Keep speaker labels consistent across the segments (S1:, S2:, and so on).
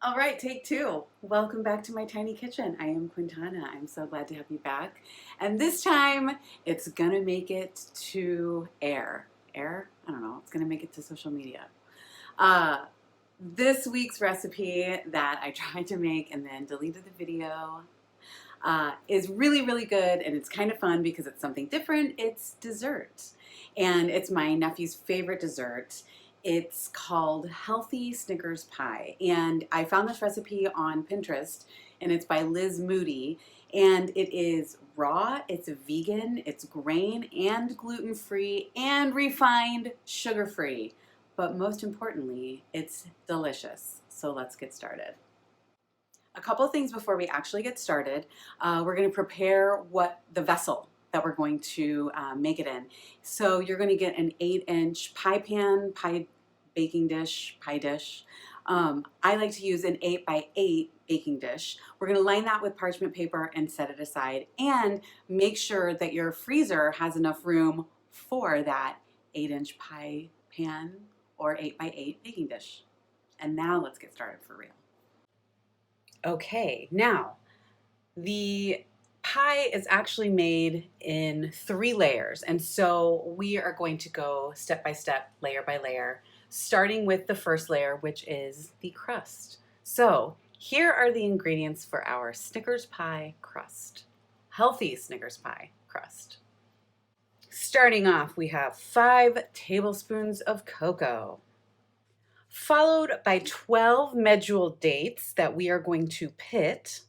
S1: All right, take two. Welcome back to my tiny kitchen. I am Quintana. I'm so glad to have you back. And this time, it's gonna make it to air. Air? I don't know. It's gonna make it to social media. Uh, this week's recipe that I tried to make and then deleted the video is really, really good, and it's kind of fun because it's something different. It's dessert, and it's my nephew's favorite dessert. It's called Healthy Snickers Pie, and I found this recipe on Pinterest, and it's by Liz Moody, and it is raw, it's vegan, it's grain and gluten-free and refined sugar-free, but most importantly, it's delicious. So let's get started. A couple of things before we actually get started. We're going to prepare the vessel that we're going to make it in. So you're going to get an 8-inch pie pan, pie baking dish, pie dish. I like to use an 8x8 baking dish. We're going to line that with parchment paper and set it aside, and make sure that your freezer has enough room for that 8-inch pie pan or 8x8 baking dish. And now let's get started for real. Okay, now the pie is actually made in 3 layers, and so we are going to go step by step, layer by layer, starting with the first layer, which is the crust. So here are the ingredients for our Snickers pie crust, healthy Snickers pie crust. Starting off, we have 5 tablespoons of cocoa, followed by 12 medjool dates that we are going to pit,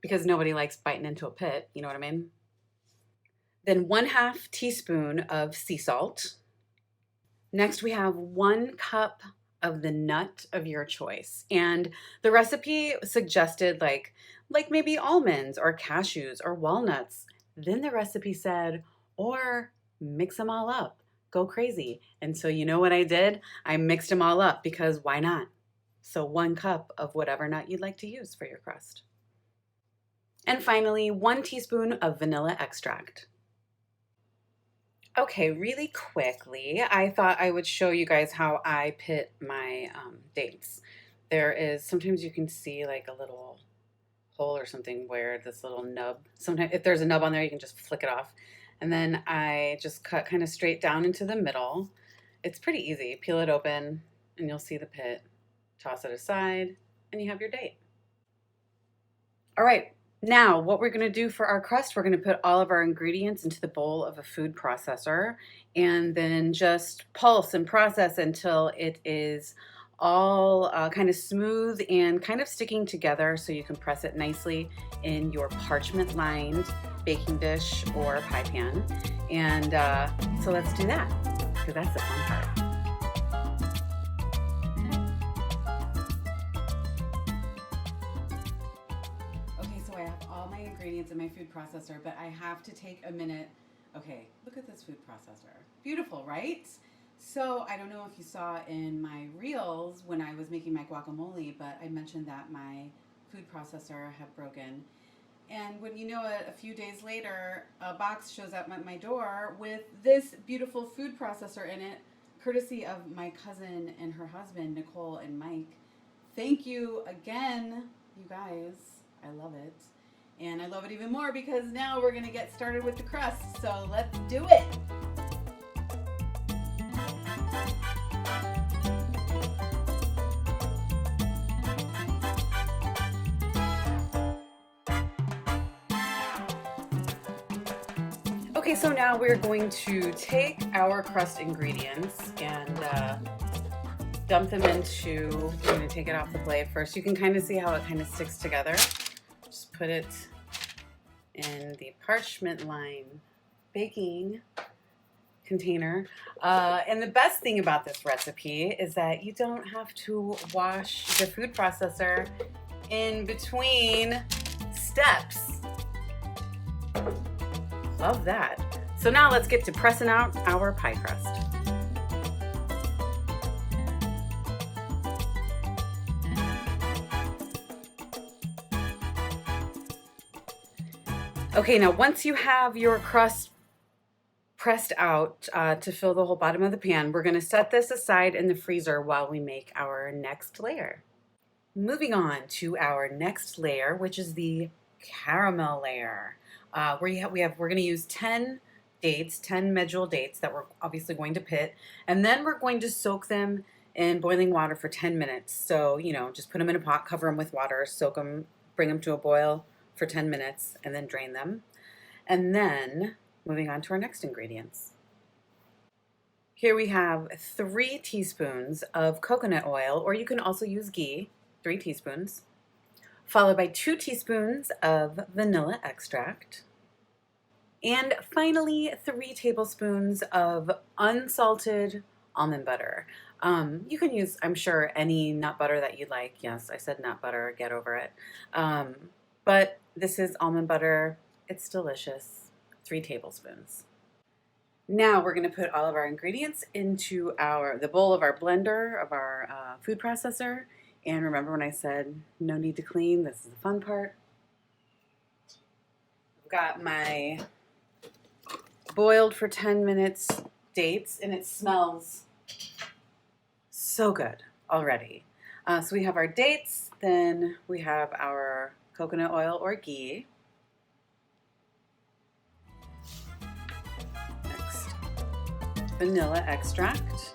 S1: because nobody likes biting into a pit, you know what I mean? Then 1/2 teaspoon of sea salt. Next, we have 1 cup of the nut of your choice. And the recipe suggested like maybe almonds or cashews or walnuts. Then the recipe said, or mix them all up. Go crazy. And so you know what I did? I mixed them all up because why not? So 1 cup of whatever nut you'd like to use for your crust. And finally, 1 teaspoon of vanilla extract. Okay, really quickly, I thought I would show you guys how I pit my dates. There is, sometimes you can see like a little hole or something where this little nub, sometimes if there's a nub on there, you can just flick it off. And then I just cut kind of straight down into the middle. It's pretty easy. Peel it open and you'll see the pit. Toss it aside and you have your date. All right, now what we're gonna do for our crust, we're gonna put all of our ingredients into the bowl of a food processor and then just pulse and process until it is all kind of smooth and kind of sticking together, so you can press it nicely in your parchment lined baking dish or pie pan. And so let's do that, because that's the fun part. Okay, so I have all my ingredients in my food processor, but I have to take a minute. Okay, look at this food processor. Beautiful, right? So I don't know if you saw in my reels when I was making my guacamole, but I mentioned that my food processor had broken. And when you know it, a few days later, a box shows up at my door with this beautiful food processor in it, courtesy of my cousin and her husband, Nicole and Mike. Thank you again, you guys. I love it. And I love it even more because now we're gonna get started with the crust. So let's do it. Okay, so now we're going to take our crust ingredients and dump them into, we're going to take it off the blade first. You can kind of see how it kind of sticks together. Just put it in the parchment line baking container. And the best thing about this recipe is that you don't have to wash the food processor in between steps. Love that. So now let's get to pressing out our pie crust. Okay, now once you have your crust pressed out to fill the whole bottom of the pan, we're going to set this aside in the freezer while we make our next layer. Moving on to our next layer, which is the caramel layer. We're going to use 10 dates, 10 medjool dates that we're obviously going to pit, and then we're going to soak them in boiling water for 10 minutes. So, just put them in a pot, cover them with water, soak them, bring them to a boil for 10 minutes, and then drain them. And then, moving on to our next ingredients. Here we have 3 teaspoons of coconut oil, or you can also use ghee, 3 teaspoons, followed by 2 teaspoons of vanilla extract, and finally 3 tablespoons of unsalted almond butter. You can use, I'm sure, any nut butter that you like. Yes, I said nut butter, get over it. But this is almond butter. It's delicious. 3 tablespoons. Now we're going to put all of our ingredients into the bowl of our blender, of our food processor. And remember when I said no need to clean? This is the fun part. I've got my boiled for 10 minutes dates, and it smells so good already. So we have our dates, then we have our coconut oil or ghee. Next, vanilla extract.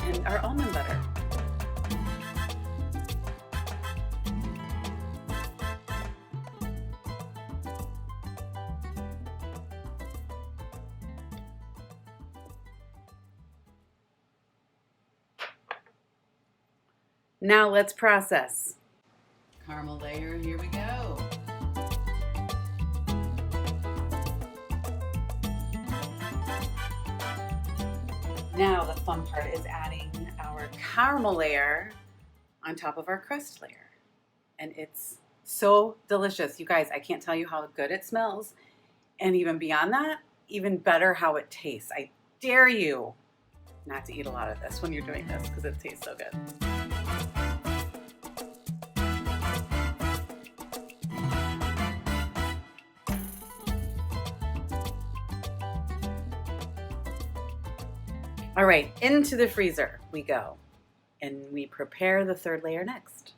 S1: And our almond butter. Now let's process. Caramel layer, here we go. Now the fun part is adding our caramel layer on top of our crust layer. And it's so delicious. You guys, I can't tell you how good it smells. And even beyond that, even better how it tastes. I dare you not to eat a lot of this when you're doing this because it tastes so good. All right, into the freezer we go, and we prepare the 3rd layer next.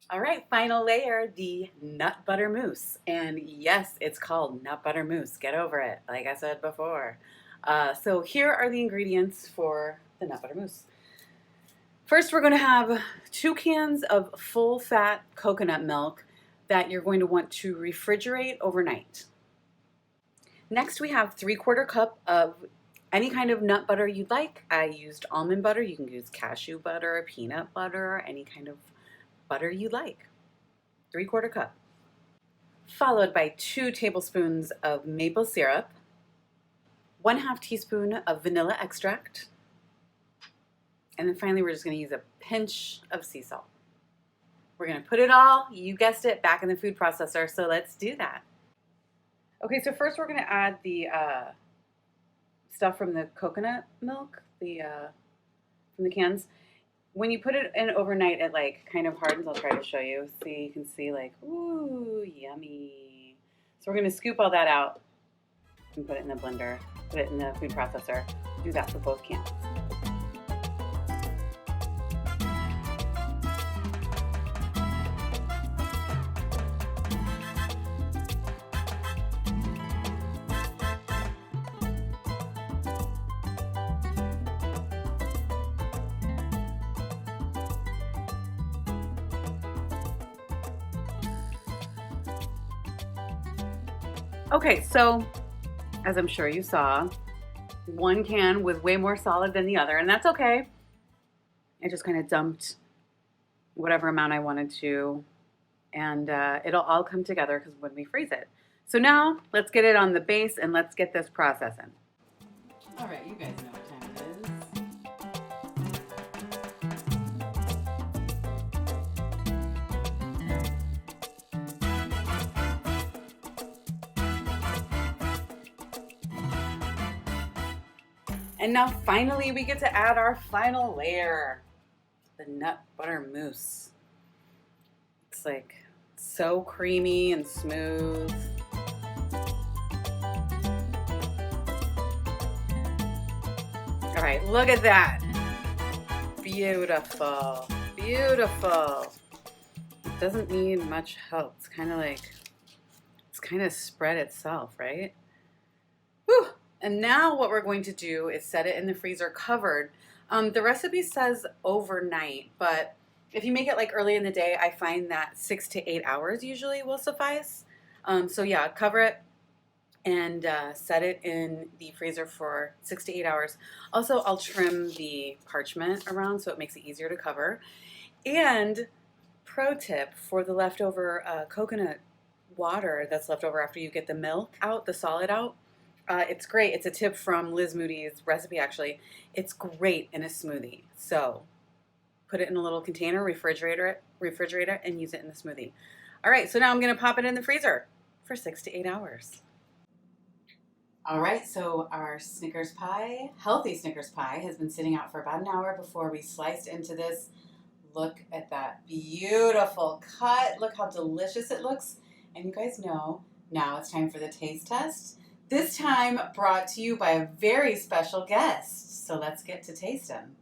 S1: All right, final layer, the nut butter mousse. And yes, it's called nut butter mousse. Get over it, like I said before. So here are the ingredients for the nut butter mousse. First, we're going to have 2 cans of full-fat coconut milk that you're going to want to refrigerate overnight. Next, we have 3/4 cup of any kind of nut butter you'd like. I used almond butter. You can use cashew butter, peanut butter, any kind of butter you like. 3/4 cup. Followed by 2 tablespoons of maple syrup, 1/2 teaspoon of vanilla extract, and then finally we're just going to use a pinch of sea salt. We're going to put it all, you guessed it, back in the food processor, so let's do that. Okay, so first we're going to add the stuff from the coconut milk, from the cans. When you put it in overnight, it like kind of hardens. I'll try to show you. See, you can see like, ooh, yummy. So we're going to scoop all that out and put it in the blender, put it in the food processor. Do that for both cans. Okay, so as I'm sure you saw, one can was way more solid than the other, and that's okay. I just kind of dumped whatever amount I wanted to, and it'll all come together because when we freeze it. So now let's get it on the base and let's get this processing. All right, you guys know what time it is. And now finally we get to add our final layer, the nut butter mousse. It's like so creamy and smooth. All right, look at that. Beautiful, beautiful. It doesn't need much help. It's kind of spread itself, right? Whew. And now what we're going to do is set it in the freezer covered. The recipe says overnight, but if you make it like early in the day, I find that 6 to 8 hours usually will suffice. So yeah, cover it and set it in the freezer for 6 to 8 hours. Also, I'll trim the parchment around so it makes it easier to cover. And pro tip for the leftover coconut water that's left over after you get the milk out, the solid out, it's great. It's a tip from Liz Moody's recipe, actually. It's great in a smoothie. So put it in a little container, refrigerate it, and use it in the smoothie. All right, so now I'm going to pop it in the freezer for 6 to 8 hours. All right, so our Snickers pie, healthy Snickers pie, has been sitting out for about an hour before we sliced into this. Look at that beautiful cut. Look how delicious it looks. And you guys know, now it's time for the taste test. This time brought to you by a very special guest. So let's get to tasting.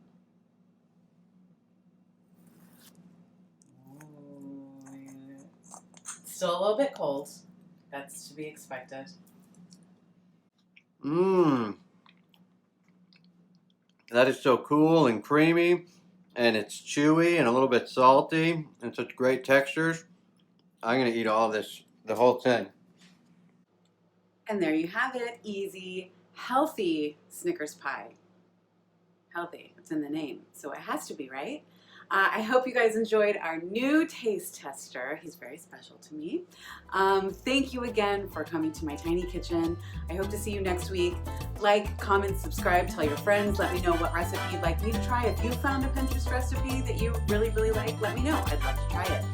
S1: Still a little bit cold. That's to be expected.
S2: Mmm. That is so cool and creamy, and it's chewy and a little bit salty, and such great textures. I'm going to eat all this, the whole thing.
S1: And there you have it, easy, healthy Snickers pie. Healthy, it's in the name, so it has to be, right? I hope you guys enjoyed our new taste tester. He's very special to me. Thank you again for coming to my tiny kitchen. I hope to see you next week. Like, comment, subscribe, tell your friends. Let me know what recipe you'd like me to try. If you found a Pinterest recipe that you really, really like, let me know. I'd love to try it.